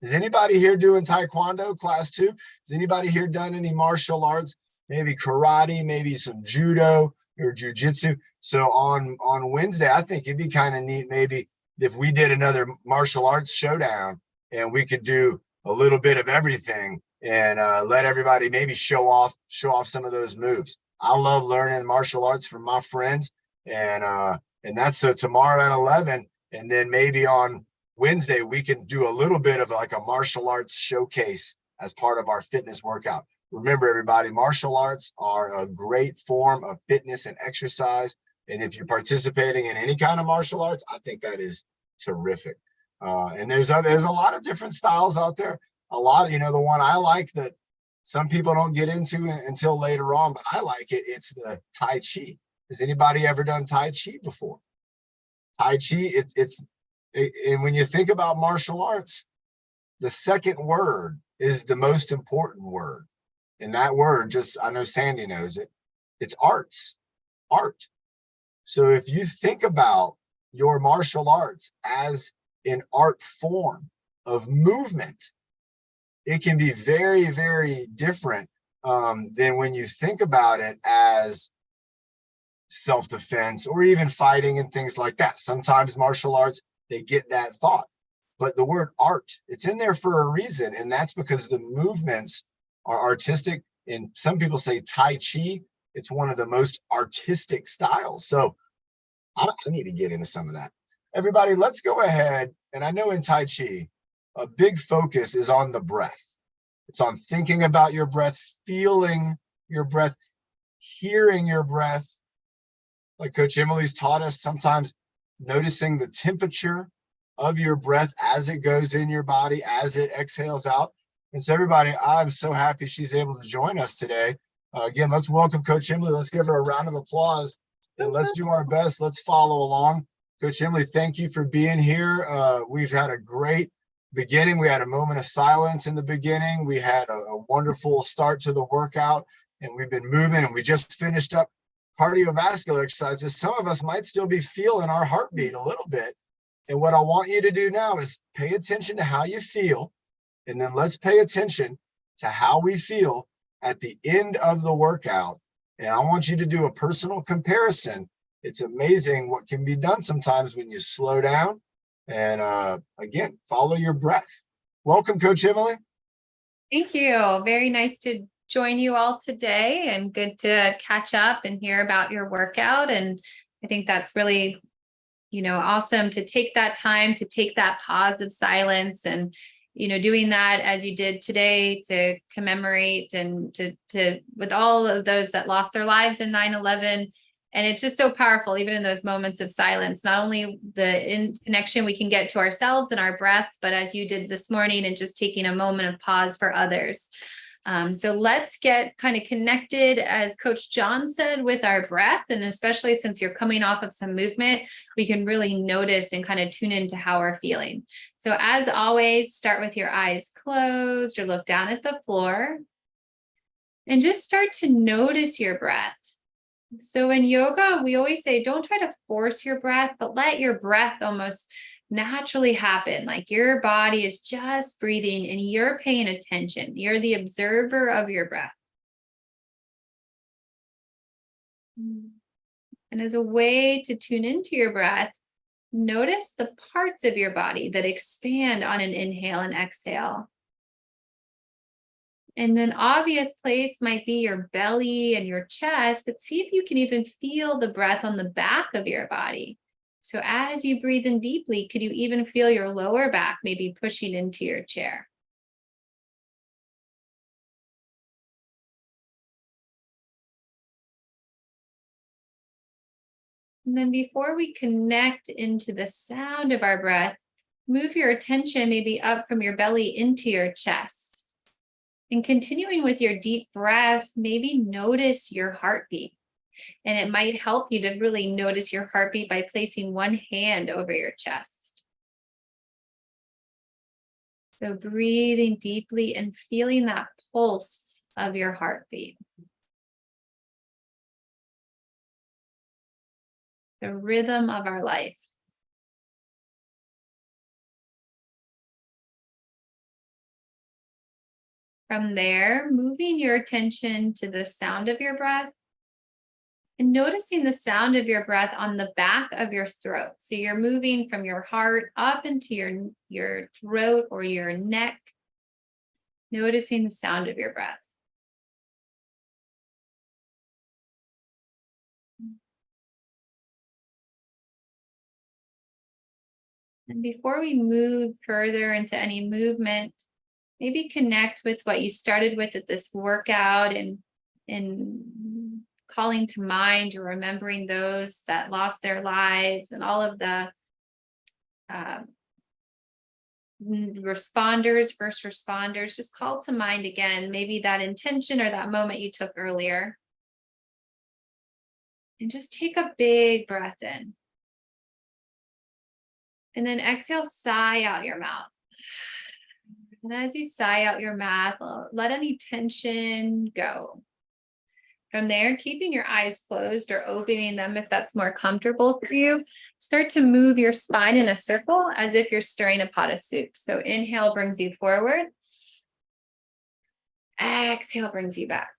Is anybody here doing Taekwondo class 2? Has anybody here done any martial arts? Maybe karate, maybe some judo or jujitsu. So on Wednesday, I think it'd be kind of neat maybe if we did another martial arts showdown and we could do a little bit of everything and let everybody maybe show off some of those moves. I love learning martial arts from my friends, and that's so tomorrow at 11, and then maybe on Wednesday, we can do a little bit of like a martial arts showcase as part of our fitness workout. Remember, everybody, martial arts are a great form of fitness and exercise. And if you're participating in any kind of martial arts, I think that is terrific. And there's a lot of different styles out there. A lot, the one I like that some people don't get into until later on, but I like it. It's the Tai Chi. Has anybody ever done Tai Chi before? Tai Chi, and when you think about martial arts, the second word is the most important word. And that word, I know Sandy knows it, it's arts, art. So if you think about your martial arts as an art form of movement, it can be very, very different than when you think about it as self-defense or even fighting and things like that. Sometimes martial arts, they get that thought. But the word art, it's in there for a reason. And that's because the movements are artistic. And some people say Tai Chi, it's one of the most artistic styles. So I need to get into some of that. Everybody, let's go ahead. And I know in Tai Chi, a big focus is on the breath. It's on thinking about your breath, feeling your breath, hearing your breath. Like Coach Emily's taught us, sometimes noticing the temperature of your breath as it goes in your body, as it exhales out. And so everybody, I'm so happy she's able to join us today. Again, let's welcome Coach Emily. Let's give her a round of applause and let's do our best. Let's follow along. Coach Emily, thank you for being here. We've had a great beginning. We had a moment of silence in the beginning. We had a wonderful start to the workout, and we've been moving, and we just finished up cardiovascular exercises. Some of us might still be feeling our heartbeat a little bit. And what I want you to do now is pay attention to how you feel, and then let's pay attention to how we feel at the end of the workout. And I want you to do a personal comparison. It's amazing what can be done sometimes when you slow down and again, follow your breath. Welcome, Coach Emily. Thank you. Very nice to join you all today, and good to catch up and hear about your workout. And I think that's really, awesome to take that time, to take that pause of silence, and, doing that as you did today to commemorate and to with all of those that lost their lives in 9/11, And it's just so powerful, even in those moments of silence, not only the connection we can get to ourselves and our breath, but as you did this morning, and just taking a moment of pause for others. So let's get kind of connected, as Coach John said, with our breath. And especially since you're coming off of some movement, we can really notice and kind of tune into how we're feeling. So as always, start with your eyes closed or look down at the floor and just start to notice your breath. So in yoga, we always say, don't try to force your breath, but let your breath almost naturally happen. Like your body is just breathing and you're paying attention. You're the observer of your breath. And as a way to tune into your breath, notice the parts of your body that expand on an inhale and exhale. And an obvious place might be your belly and your chest, but see if you can even feel the breath on the back of your body. So as you breathe in deeply, could you even feel your lower back maybe pushing into your chair? And then before we connect into the sound of our breath, move your attention maybe up from your belly into your chest. And continuing with your deep breath, maybe notice your heartbeat. And it might help you to really notice your heartbeat by placing one hand over your chest. So breathing deeply and feeling that pulse of your heartbeat. The rhythm of our life. From there, moving your attention to the sound of your breath and noticing the sound of your breath on the back of your throat. So you're moving from your heart up into your throat or your neck, noticing the sound of your breath. And before we move further into any movement, maybe connect with what you started with at this workout and calling to mind or remembering those that lost their lives and all of the responders, first responders. Just call to mind again, maybe that intention or that moment you took earlier. And just take a big breath in. And then exhale, sigh out your mouth. And as you sigh out your mouth, let any tension go. From there, keeping your eyes closed or opening them if that's more comfortable for you, start to move your spine in a circle as if you're stirring a pot of soup. So inhale brings you forward. Exhale brings you back.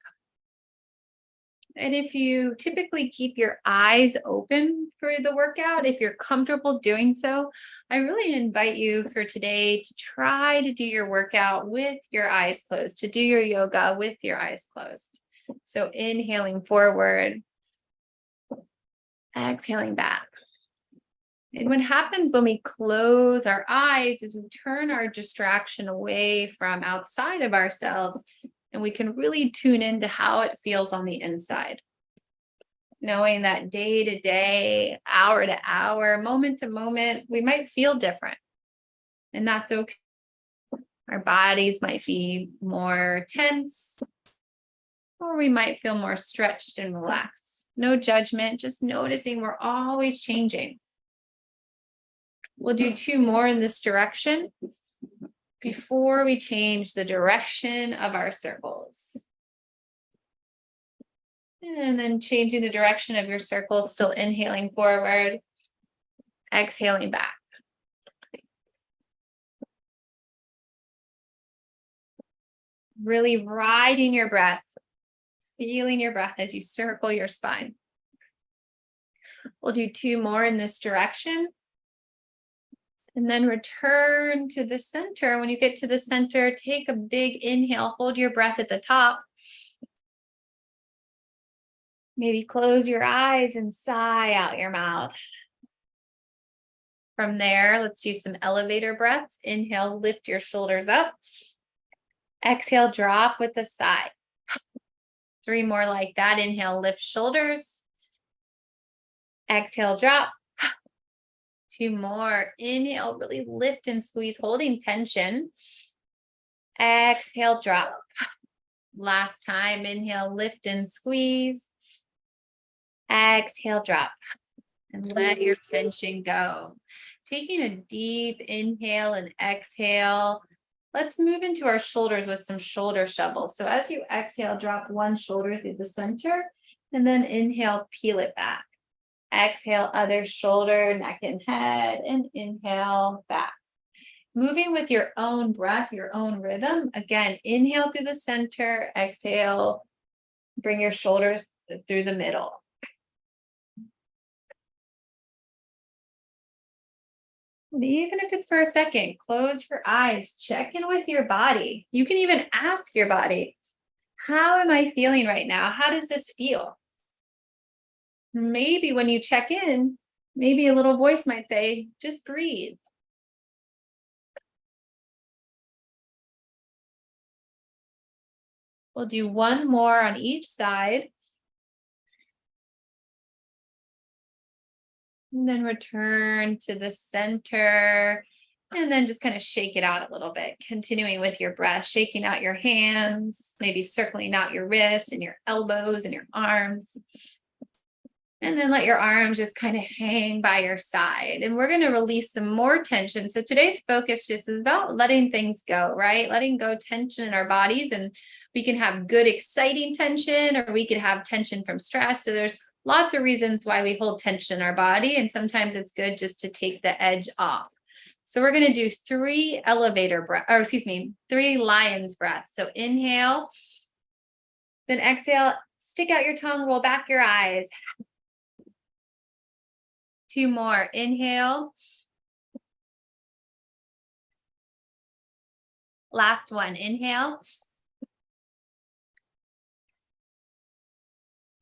And if you typically keep your eyes open for the workout, if you're comfortable doing so, I really invite you for today to try to do your workout with your eyes closed, to do your yoga with your eyes closed. So inhaling forward, exhaling back. And what happens when we close our eyes is we turn our distraction away from outside of ourselves, and we can really tune into how it feels on the inside. Knowing that day to day, hour to hour, moment to moment, we might feel different. And that's okay. Our bodies might be more tense, or we might feel more stretched and relaxed. No judgment, just noticing we're always changing. We'll do 2 more in this direction before we change the direction of our circles. And then changing the direction of your circles, still inhaling forward, exhaling back. Really riding your breath, feeling your breath as you circle your spine. We'll do 2 more in this direction. And then return to the center. When you get to the center, take a big inhale, hold your breath at the top. Maybe close your eyes and sigh out your mouth. From there, let's do some elevator breaths. Inhale, lift your shoulders up. Exhale, drop with a sigh. 3 more like that. Inhale, lift shoulders. Exhale, drop. 2 more. Inhale, really lift and squeeze, holding tension. Exhale, drop. Last time, inhale, lift and squeeze. Exhale, drop. And let your tension go. Taking a deep inhale and exhale. Let's move into our shoulders with some shoulder shovels. So as you exhale, drop one shoulder through the center, and then inhale, peel it back. Exhale, other shoulder, neck and head, and inhale, back. Moving with your own breath, your own rhythm. Again, inhale through the center, exhale, bring your shoulders through the middle. Even if it's for a second, close your eyes, check in with your body. You can even ask your body, how am I feeling right now? How does this feel? Maybe when you check in, maybe a little voice might say, just breathe. We'll do one more on each side. And then return to the center. And then just kind of shake it out a little bit, continuing with your breath, shaking out your hands, maybe circling out your wrists and your elbows and your arms. And then let your arms just kind of hang by your side. And we're going to release some more tension. So today's focus just is about letting things go, right? Letting go tension in our bodies. And we can have good, exciting tension, or we could have tension from stress. So there's lots of reasons why we hold tension in our body. And sometimes it's good just to take the edge off. So we're going to do 3 3 lion's breaths. So inhale, then exhale, stick out your tongue, roll back your eyes. 2 more. Inhale. Last one. Inhale.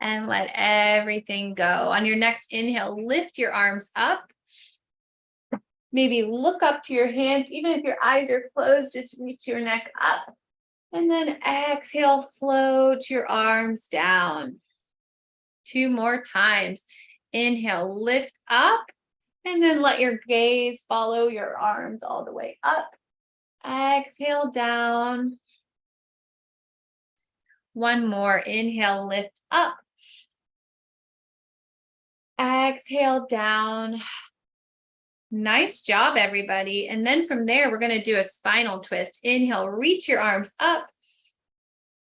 And let everything go. On your next inhale, lift your arms up. Maybe look up to your hands. Even if your eyes are closed, just reach your neck up. And then exhale, float your arms down. 2 more times. Inhale, lift up, and then let your gaze follow your arms all the way up. Exhale, down. 1 more. Inhale, lift up. Exhale, down. Nice job, everybody. And then from there, we're going to do a spinal twist. Inhale, reach your arms up.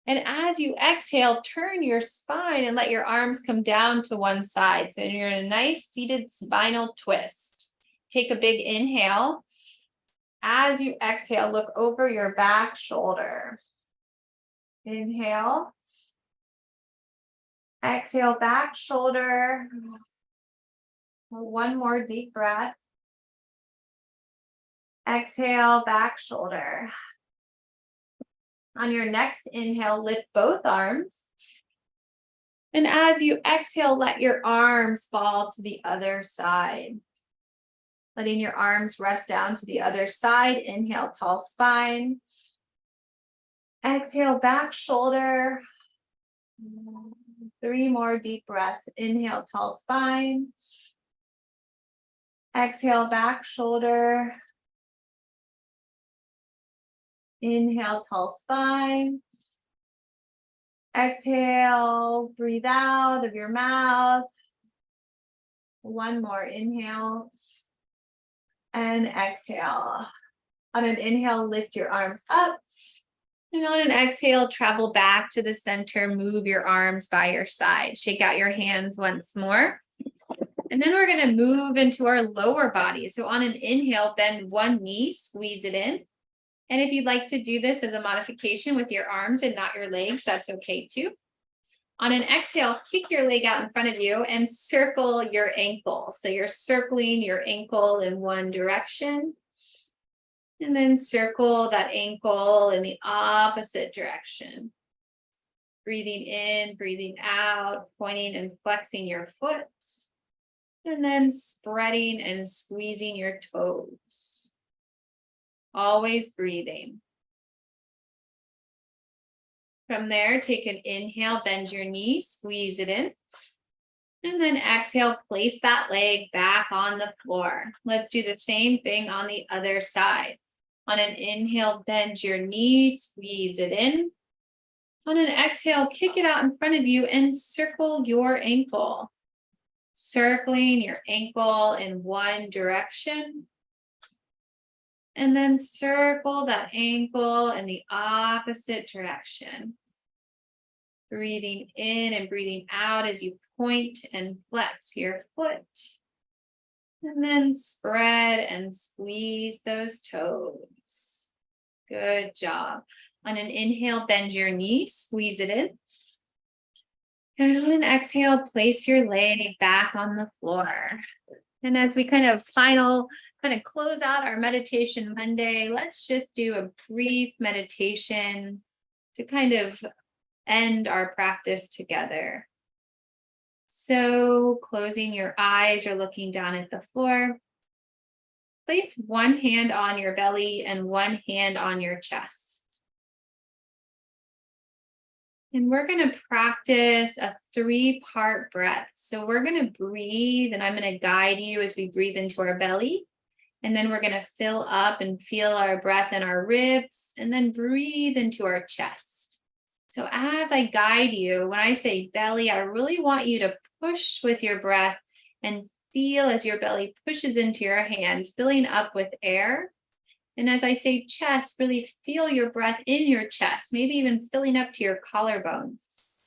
And as you exhale, turn your spine and let your arms come down to one side. So you're in a nice seated spinal twist. Take a big inhale. As you exhale, look over your back shoulder. Inhale. Exhale, back shoulder. 1 more deep breath. Exhale, back shoulder. On your next inhale, lift both arms. And as you exhale, let your arms fall to the other side. Letting your arms rest down to the other side. Inhale, tall spine. Exhale, back shoulder. 3 more deep breaths. Inhale, tall spine. Exhale, back shoulder. Inhale, tall spine. Exhale, breathe out of your mouth. 1 more inhale and exhale. On an inhale, lift your arms up. And on an exhale, travel back to the center, move your arms by your side. Shake out your hands once more. And then we're going to move into our lower body. So on an inhale, bend one knee, squeeze it in. And if you'd like to do this as a modification with your arms and not your legs, that's okay too. On an exhale, kick your leg out in front of you and circle your ankle. So you're circling your ankle in one direction. And then circle that ankle in the opposite direction. Breathing in, breathing out, pointing and flexing your foot. And then spreading and squeezing your toes. Always breathing. From there, take an inhale, bend your knee, squeeze it in. And then exhale, place that leg back on the floor. Let's do the same thing on the other side. On an inhale, bend your knees, squeeze it in. On an exhale, kick it out in front of you and circle your ankle. Circling your ankle in one direction. And then circle that ankle in the opposite direction. Breathing in and breathing out as you point and flex your foot. And then spread and squeeze those toes. Good job. On an inhale, bend your knee, squeeze it in. And on an exhale, place your leg back on the floor. And as we kind of close out our meditation Monday, let's just do a brief meditation to kind of end our practice together. So closing your eyes, you're looking down at the floor. Place one hand on your belly and one hand on your chest. And we're going to practice a 3-part breath. So we're going to breathe, and I'm going to guide you as we breathe into our belly. And then we're going to fill up and feel our breath in our ribs, and then breathe into our chest. So as I guide you, when I say belly, I really want you to push with your breath and feel as your belly pushes into your hand, filling up with air. And as I say chest, really feel your breath in your chest, maybe even filling up to your collarbones.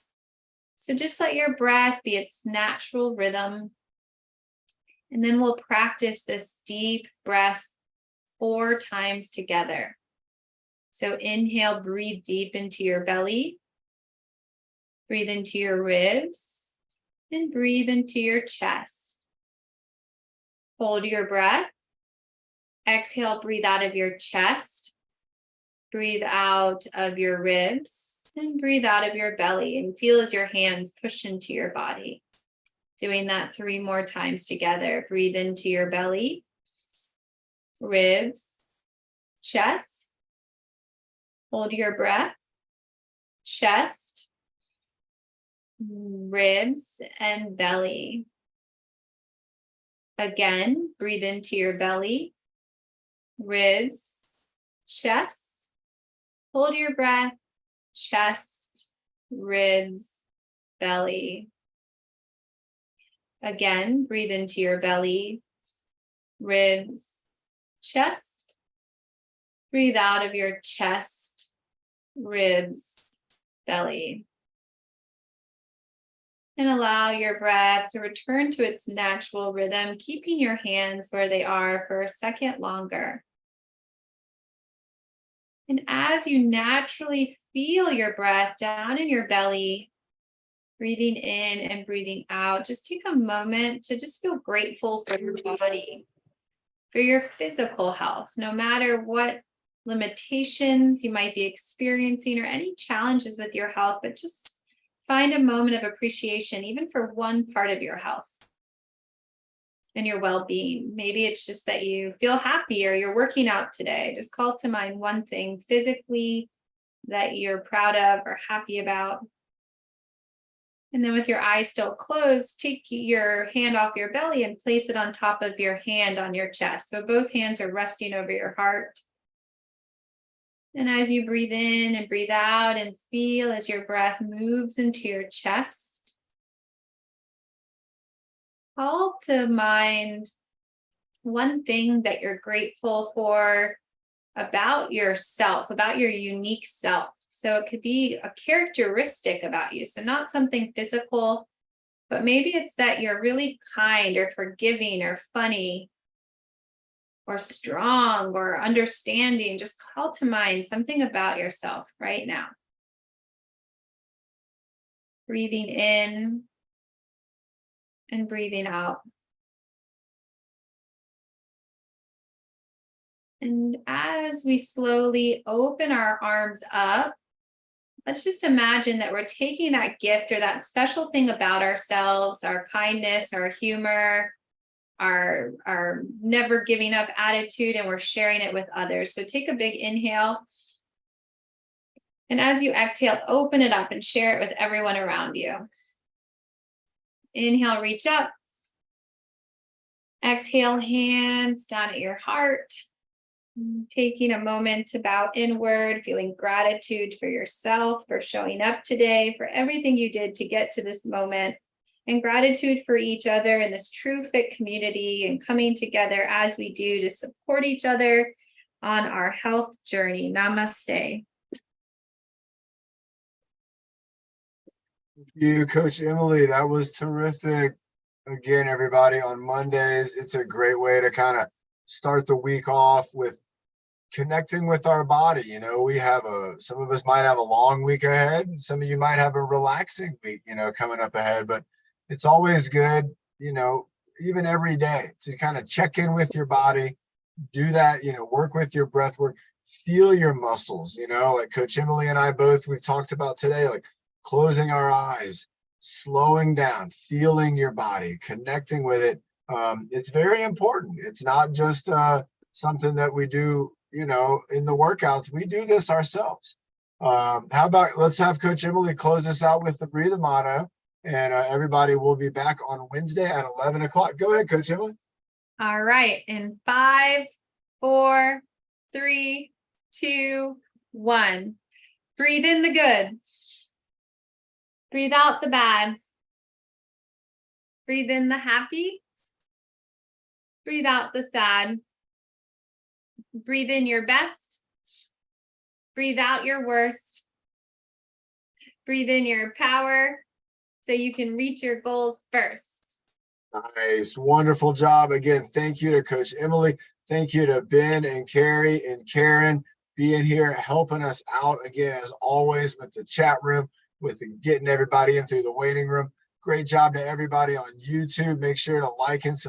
So just let your breath be its natural rhythm. And then we'll practice this deep breath 4 times together. So inhale, breathe deep into your belly. Breathe into your ribs and breathe into your chest. Hold your breath. Exhale, breathe out of your chest. Breathe out of your ribs and breathe out of your belly, and feel as your hands push into your body. Doing that 3 more times together. Breathe into your belly, ribs, chest. Hold your breath, chest, ribs, and belly. Again, breathe into your belly, ribs, chest. Hold your breath, chest, ribs, belly. Again, breathe into your belly, ribs, chest. Breathe out of your chest, ribs, belly. And allow your breath to return to its natural rhythm, keeping your hands where they are for a second longer. And as you naturally feel your breath down in your belly, breathing in and breathing out, just take a moment to just feel grateful for your body, for your physical health, no matter what limitations you might be experiencing or any challenges with your health, but just find a moment of appreciation, even for one part of your health and your well-being. Maybe it's just that you feel happy or you're working out today. Just call to mind one thing physically that you're proud of or happy about. And then with your eyes still closed, take your hand off your belly and place it on top of your hand on your chest. So both hands are resting over your heart. And as you breathe in and breathe out and feel as your breath moves into your chest, call to mind one thing that you're grateful for about yourself, about your unique self. So it could be a characteristic about you. So not something physical, but maybe it's that you're really kind or forgiving or funny or strong or understanding. Just call to mind something about yourself right now. Breathing in and breathing out. And as we slowly open our arms up, let's just imagine that we're taking that gift or that special thing about ourselves, our kindness, our humor, our never giving up attitude, and we're sharing it with others. So take a big inhale. And as you exhale, open it up and share it with everyone around you. Inhale, reach up. Exhale, hands down at your heart. Taking a moment to bow inward, feeling gratitude for yourself, for showing up today, for everything you did to get to this moment, and gratitude for each other in this TruFit community and coming together as we do to support each other on our health journey. Namaste. Thank you, Coach Emily. That was terrific. Again, everybody, on Mondays, it's a great way to kind of start the week off with connecting with our body. You know, some of us might have a long week ahead. Some of you might have a relaxing week, coming up ahead, but it's always good, even every day, to kind of check in with your body, do that, work with your breath work, feel your muscles, like Coach Emily and I both, we've talked about today, like closing our eyes, slowing down, feeling your body, connecting with it. It's very important. It's not just something that we do, in the workouts. We do this ourselves. How about, let's have Coach Emily close us out with the breathe motto, and everybody will be back on Wednesday at 11 o'clock. Go ahead, Coach Emily. All right. In 5, 4, 3, 2, 1. Breathe in the good. Breathe out the bad. Breathe in the happy. Breathe out the sad. Breathe in your best. Breathe out your worst. Breathe in your power so you can reach your goals first. Nice. Wonderful job. Again, thank you to Coach Emily. Thank you to Ben and Carrie and Karen being here, helping us out again, as always, with the chat room, with getting everybody in through the waiting room. Great job to everybody on YouTube. Make sure to like and subscribe.